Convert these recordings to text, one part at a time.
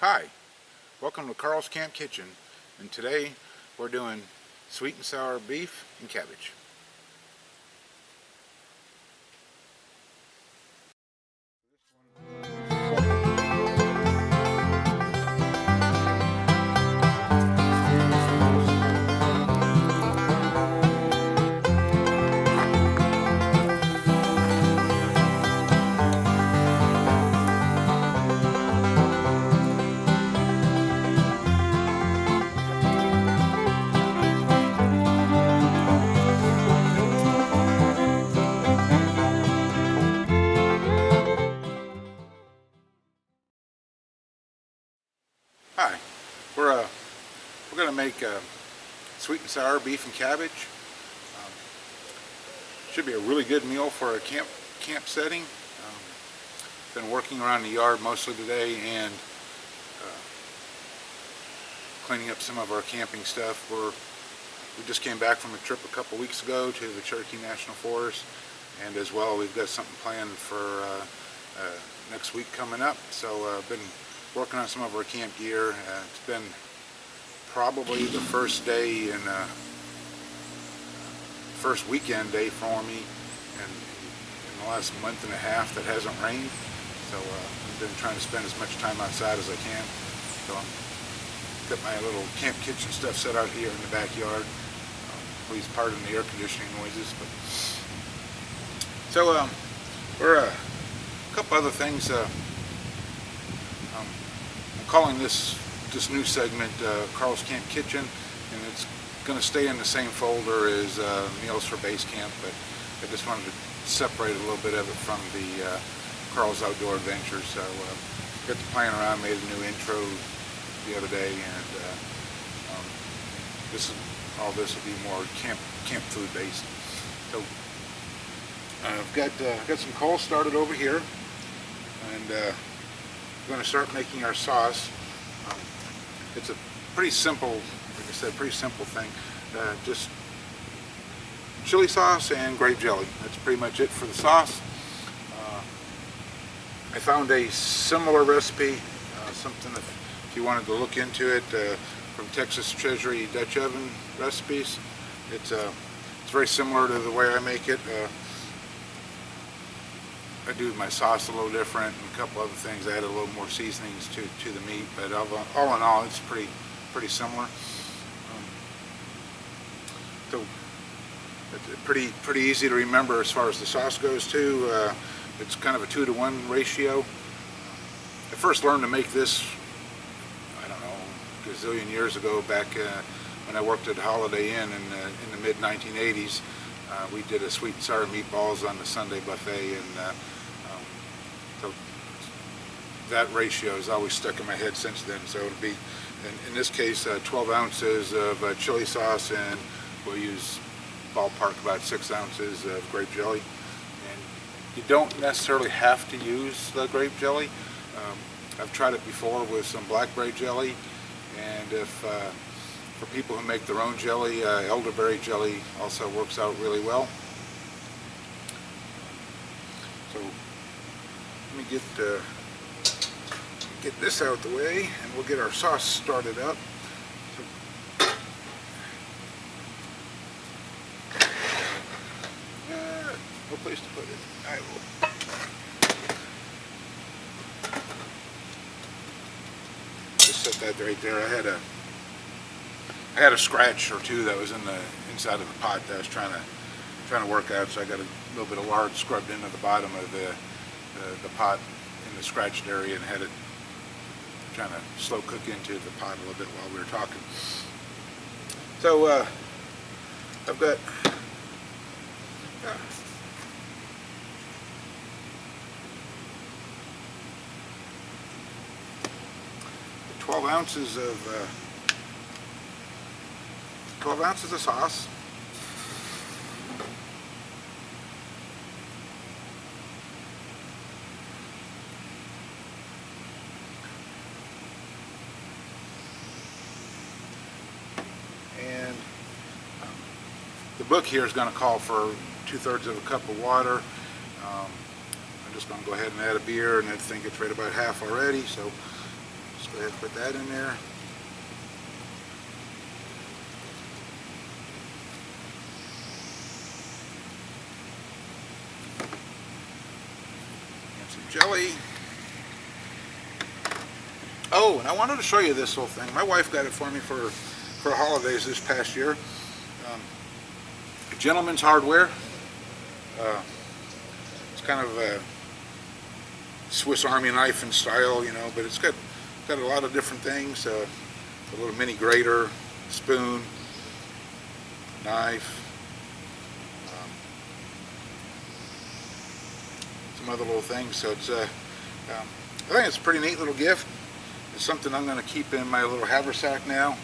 Hi, welcome to Karl's Camp Kitchen, and today we're doing sweet and sour beef and cabbage. Hi, we're going to make sweet and sour beef and cabbage. Um, should be a really good meal for a camp setting. Been working around the yard mostly today and cleaning up some of our camping stuff. We just came back from a trip a couple weeks ago to the Cherokee National Forest, and as well we've got something planned for next week coming up. So I've been working on some of our camp gear. It's been probably the first day in first weekend day for me in the last month and a half that hasn't rained. So I've been trying to spend as much time outside as I can. So I'm got my little camp kitchen stuff set out here in the backyard. Please pardon the air conditioning noises. But so we're a couple other things. I'm calling this new segment Karl's Camp Kitchen, and it's going to stay in the same folder as Meals for Base Camp, but I just wanted to separate a little bit of it from the Karl's Outdoor Adventures. So got to playing around, made a new intro the other day, and all this will be more camp food based. So I've got some coal started over here, and we're going to start making our sauce. It's a pretty simple, like I said, pretty simple thing. Just chili sauce and grape jelly. That's pretty much it for the sauce. I found a similar recipe, something that if you wanted to look into it, from Texas Treasury Dutch oven recipes. It's very similar to the way I make it. I do my sauce a little different, and a couple other things. I add a little more seasonings to the meat, but all in all, it's pretty similar. So it's pretty easy to remember as far as the sauce goes too. It's kind of a 2-to-1 ratio. I first learned to make this, I don't know, a gazillion years ago, back when I worked at Holiday Inn in the mid-1980s. We did a sweet and sour meatballs on the Sunday buffet, and so that ratio has always stuck in my head since then. So it'll be, in this case, 12 ounces of chili sauce, and we'll use ballpark about 6 ounces of grape jelly. And you don't necessarily have to use the grape jelly. I've tried it before with some blackberry jelly, and if for people who make their own jelly, elderberry jelly also works out really well. So let me get this out of the way, and we'll get our sauce started up. No place to put it. I will. Just set that right there. I had a scratch or two that was in the inside of the pot that I was trying to work out, so I got a little bit of lard scrubbed into the bottom of the pot in the scratched area, and had it trying to slow cook into the pot a little bit while we were talking. So I've got 12 ounces of sauce. And the book here is going to call for 2/3 of a cup of water. I'm just going to go ahead and add a beer, and I think it's right about half already. So Let's go ahead and put that in there. And some jelly. Oh, and I wanted to show you this little thing. My wife got it for me for holidays this past year. Gentleman's Hardware. It's kind of a Swiss Army knife in style, you know, but it's got a lot of different things. A little mini grater, spoon, knife, some other little things. So it's I think it's a pretty neat little gift. It's something I'm going to keep in my little haversack now.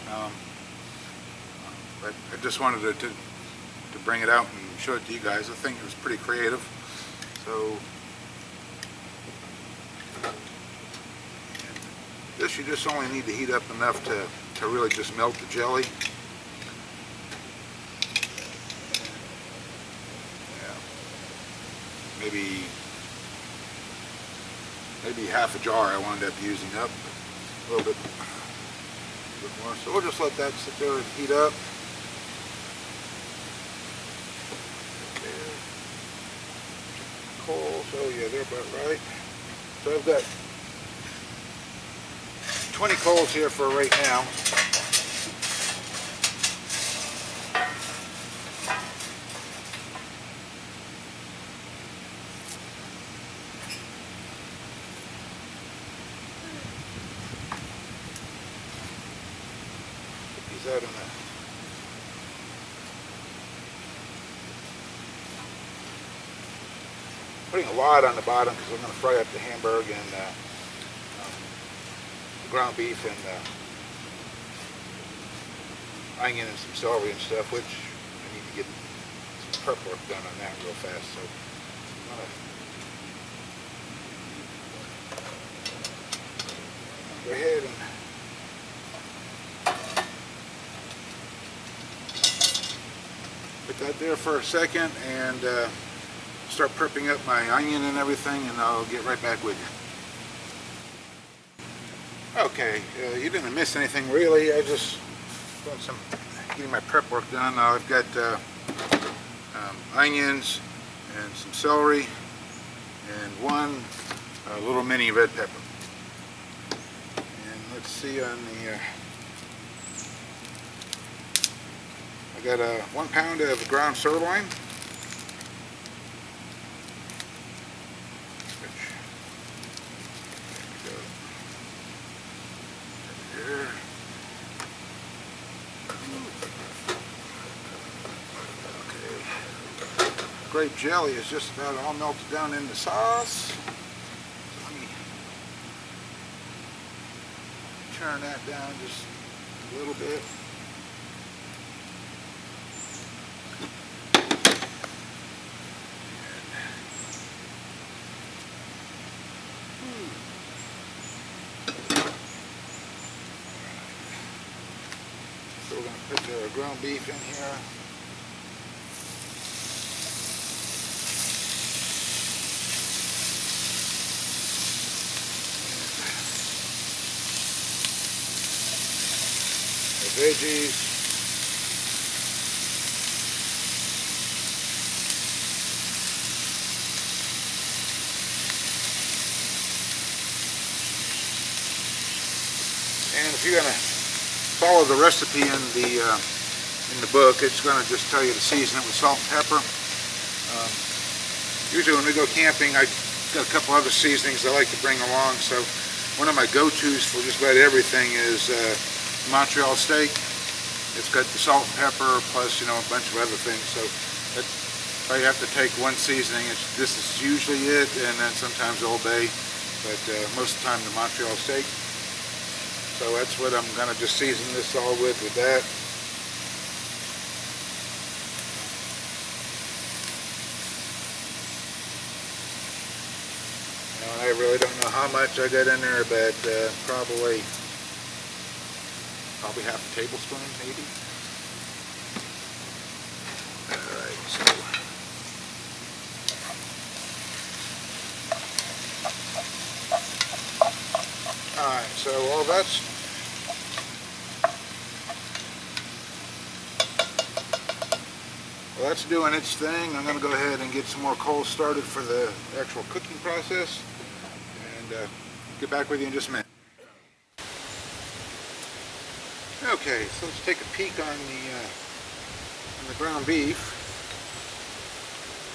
But I just wanted to bring it out and show it to you guys. I think it was pretty creative. So this, you just only need to heat up enough to really just melt the jelly. Yeah. Maybe half a jar I wound up using up. A little bit more. So we'll just let that sit there and heat up. Coals, oh yeah, they're about right. So I've got 20 coals here for right now. Put these out in the putting a lot on the bottom because I'm going to fry up the hamburger and the ground beef and onion and some celery and stuff, which I need to get some prep work done on that real fast. So I'm going to go ahead and put that there for a second and start prepping up my onion and everything, and I'll get right back with you. Okay, you didn't miss anything really. I just getting my prep work done. Now I've got onions and some celery and one little mini red pepper. And let's see on the I got 1 pound of ground sirloin. Grape jelly is just about all melted down in the sauce. So let me turn that down just a little bit. So we're going to put the ground beef in here. Veggies, and if you're going to follow the recipe in the book, it's going to just tell you to season it with salt and pepper. Usually when we go camping, I got a couple other seasonings I like to bring along. So one of my go-tos for just about everything is Montreal steak. It's got the salt and pepper plus, you know, a bunch of other things. So if I have to take one seasoning, this is usually it, and then sometimes Old Bay, but most of the time the Montreal steak. So that's what I'm going to just season this all with that. Now, I really don't know how much I got in there, but probably half a tablespoon, maybe. Alright, so Alright, so while that's doing its thing, I'm going to go ahead and get some more coals started for the actual cooking process, and get back with you in just a minute. Okay, so let's take a peek on the ground beef.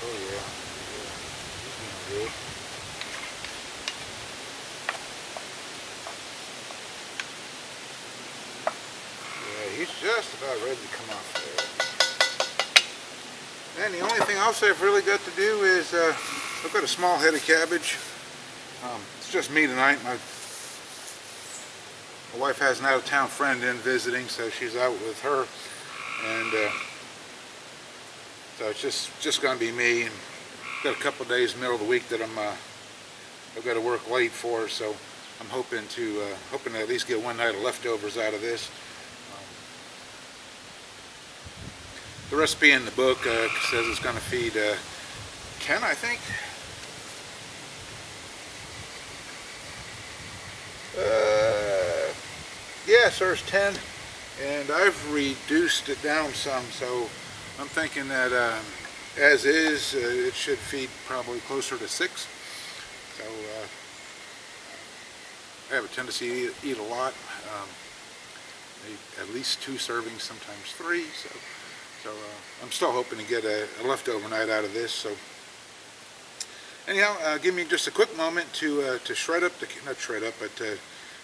Oh yeah, he's doing good. Yeah, he's just about ready to come off there. And the only thing else I've really got to do is I've got a small head of cabbage. It's just me tonight. My wife has an out-of-town friend in visiting, so she's out with her, and so it's just going to be me. And got a couple of days middle of the week that I've got to work late for, so I'm hoping to at least get one night of leftovers out of this. The recipe in the book says it's going to feed 10, I think. Yes, there's 10, and I've reduced it down some, so I'm thinking that as is, it should feed probably closer to 6. So I have a tendency to eat a lot, at least 2 servings, sometimes 3. So I'm still hoping to get a leftover night out of this. So anyhow, give me just a quick moment to shred up not shred up, but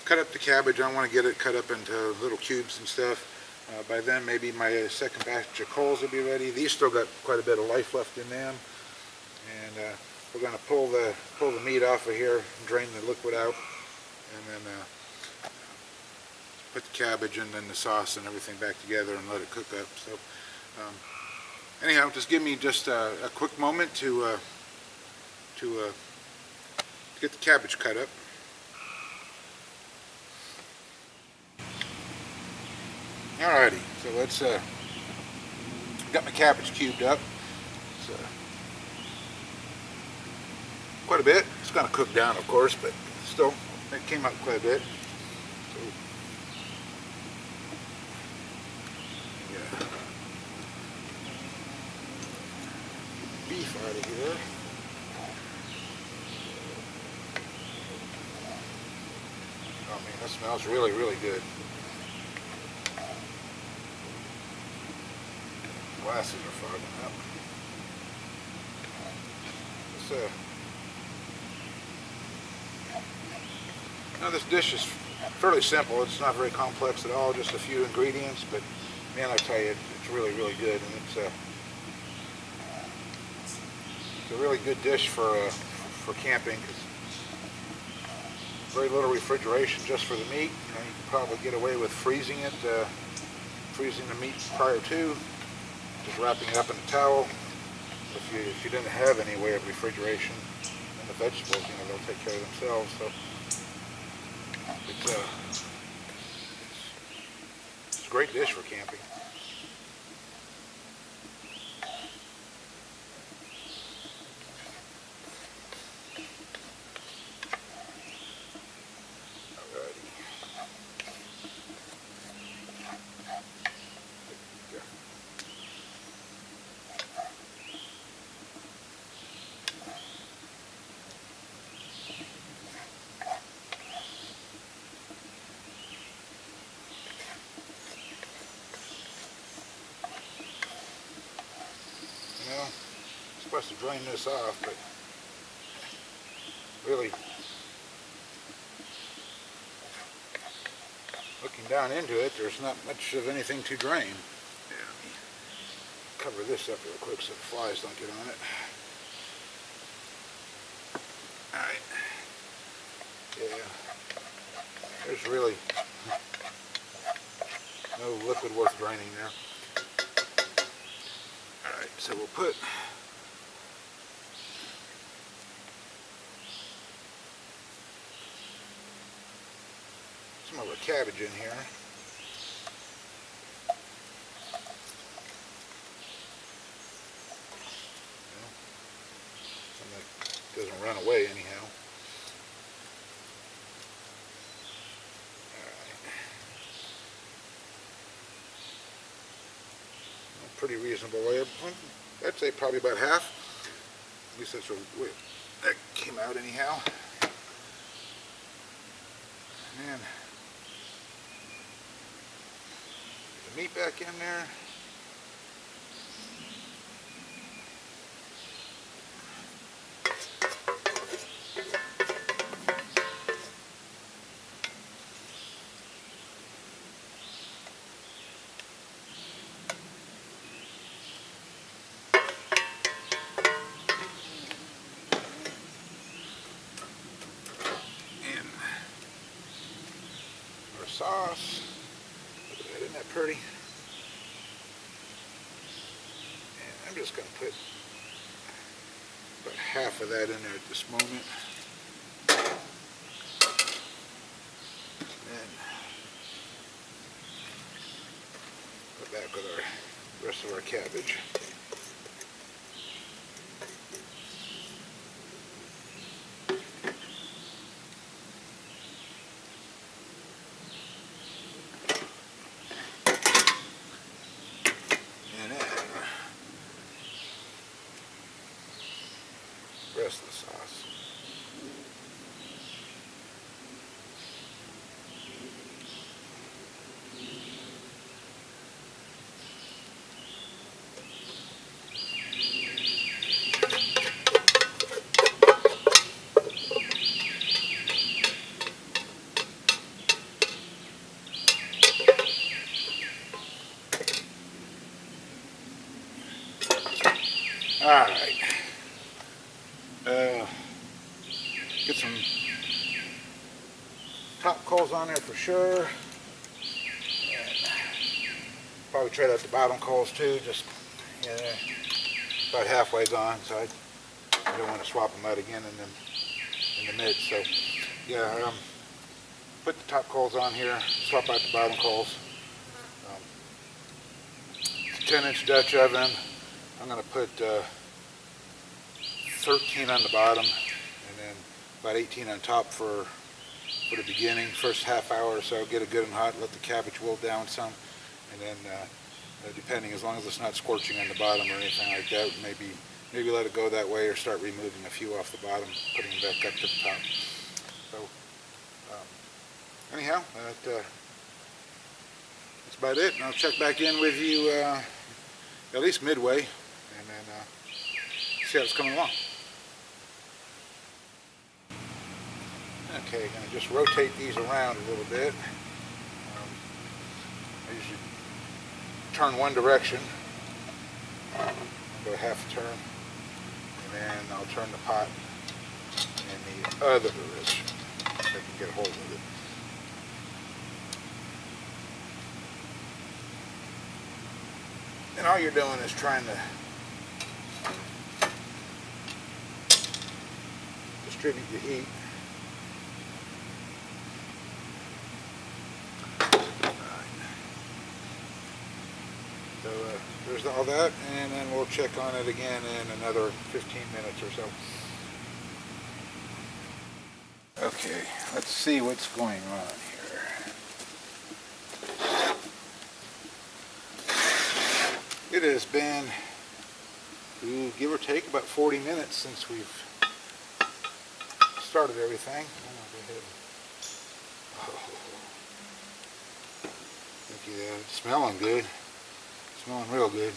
cut up the cabbage. I want to get it cut up into little cubes and stuff. By then, maybe my second batch of coals will be ready. These still got quite a bit of life left in them, and we're going to pull the meat off of here, drain the liquid out, and then put the cabbage and then the sauce and everything back together and let it cook up. So anyhow, just give me just a quick moment to get the cabbage cut up. Alrighty, so let's got my cabbage cubed up. It's quite a bit. It's going to cook down, of course, but still, it came out quite a bit. So, yeah. Beef out of here. Oh man, that smells really, really good. Glasses are fogging up. Now this dish is fairly simple. It's not very complex at all. Just a few ingredients, but man, I tell you, it's really, really good, and it's a really good dish for camping. Cause very little refrigeration just for the meat. You can probably get away with freezing it, freezing the meat prior to. Just wrapping it up in a towel. If you didn't have any way of refrigeration, and the vegetables, they'll take care of themselves. So it's a great dish for camping. Supposed to drain this off, but really looking down into it, there's not much of anything to drain. Yeah, let me cover this up real quick so the flies don't get on it. Alright. Yeah. There's really no liquid worth draining there. Alright, so we'll put some of the cabbage in here. Something that doesn't run away anyhow. pretty reasonable layer. I'd say probably about half. At least that's what that came out anyhow. And then get the meat back in there. Sauce. Look at that, isn't that pretty? And I'm just going to put about half of that in there at this moment. And then go back with our rest of our cabbage. Rest of the sauce. All right. Get some top coals on there for sure. And probably trade out the bottom coals too. Just about halfway gone, so I don't want to swap them out again in the mix. So yeah, put the top coals on here. Swap out the bottom coals. It's a 10-inch Dutch oven. I'm going to put 13 on the bottom and then about 18 on top for the beginning, first half hour or so. Get it good and hot, let the cabbage wilt down some, and then depending, as long as it's not scorching on the bottom or anything like that, maybe let it go that way or start removing a few off the bottom, putting them back up to the top. So anyhow, that's about it, and I'll check back in with you at least midway, and then see how it's coming along. Okay, going to just rotate these around a little bit. I usually turn one direction, go half a turn, and then I'll turn the pot in the other direction so I can get a hold of it. And all you're doing is trying to distribute the heat. So there's all that, and then we'll check on it again in another 15 minutes or so. Okay, let's see what's going on here. It has been, give or take, about 40 minutes since we've started everything. Look at that, it's smelling good. Smelling real good.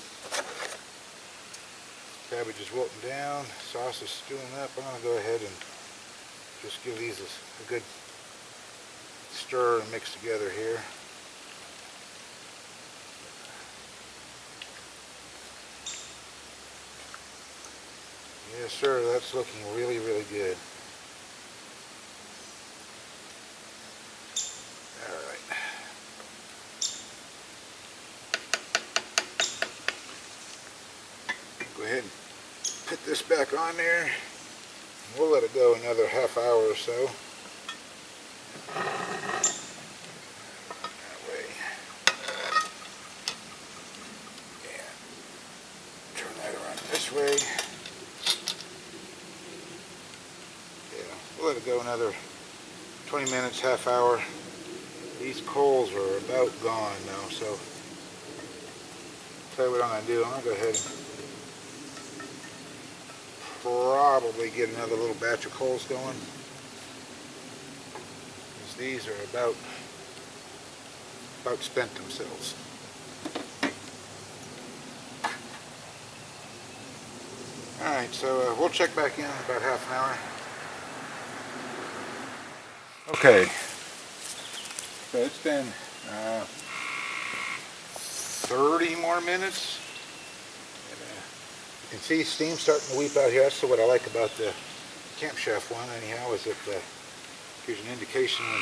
Cabbage is wilting down, sauce is stewing up. I'm going to go ahead and just give these a good stir and mix together here. Yes sir, that's looking really, really good. Go ahead and put this back on there. We'll let it go another half hour or so. That way. And turn that around this way. Yeah, we'll let it go another 20 minutes, half hour. These coals are about gone now, so tell you what I'm going to do. I'm going to go ahead and probably get another little batch of coals going. Because these are about spent themselves. Alright, so we'll check back in about half an hour. Okay, so it's been 30 more minutes. And, you can see steam starting to weep out here. That's what I like about the Camp Chef one anyhow, is it gives you an indication when.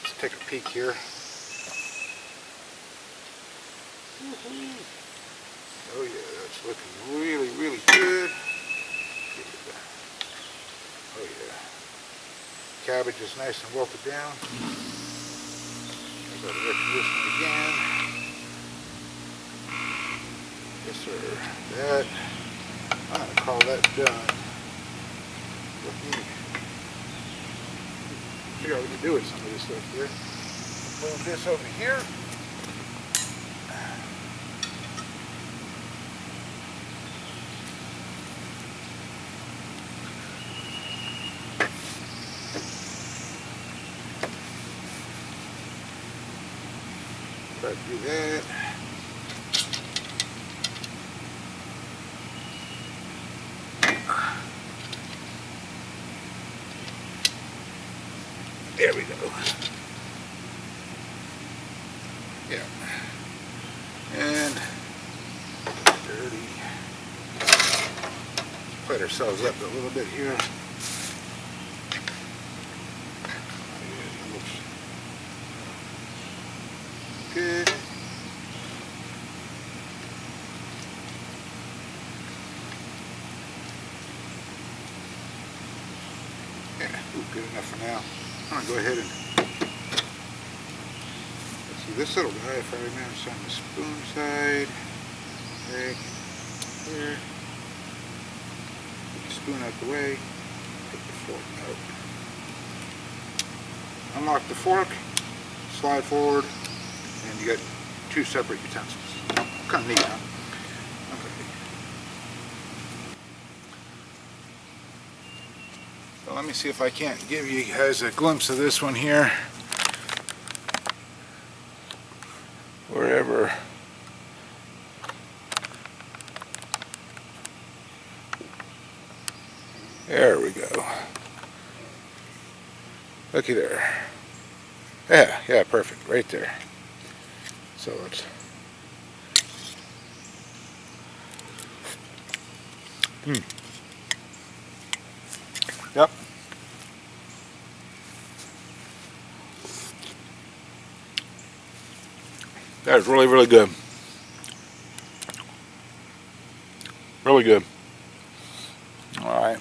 Let's take a peek here. Oh yeah, that's looking really, really good. Oh yeah. Cabbage is nice and wilted down. I've got air conditioning again. Yes sir. That, I'm going to call that done. Let me figure out what to do with some of this stuff here. Move this over here. Try to do that. There we go. Yeah. And dirty. Put ourselves up a little bit here. Good. Yeah, good enough for now. I'm going to go ahead and let's see this little guy, if I remember, it's on the spoon side. Right here. Put the spoon out the way. Put the fork out. Unlock the fork, slide forward, and you got two separate utensils. Kind of neat, huh? Okay. So let me see if I can't give you guys a glimpse of this one here. Wherever. There we go. Looky there. Yeah, perfect. Right there. So it's Yep. That is really, really good. Really good. All right.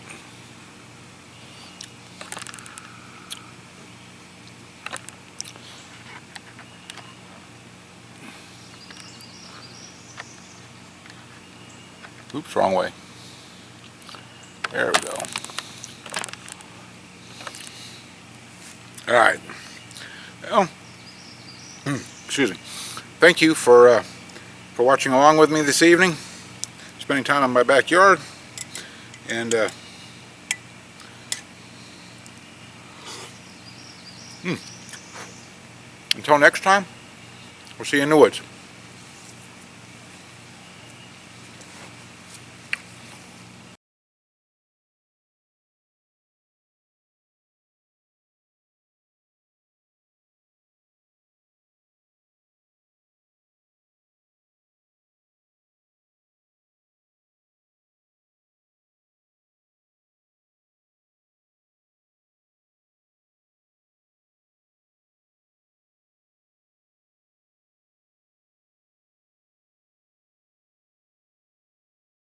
Oops, wrong way. There we go. All right. Well, excuse me. Thank you for watching along with me this evening, spending time in my backyard, and until next time, we'll see you in the woods.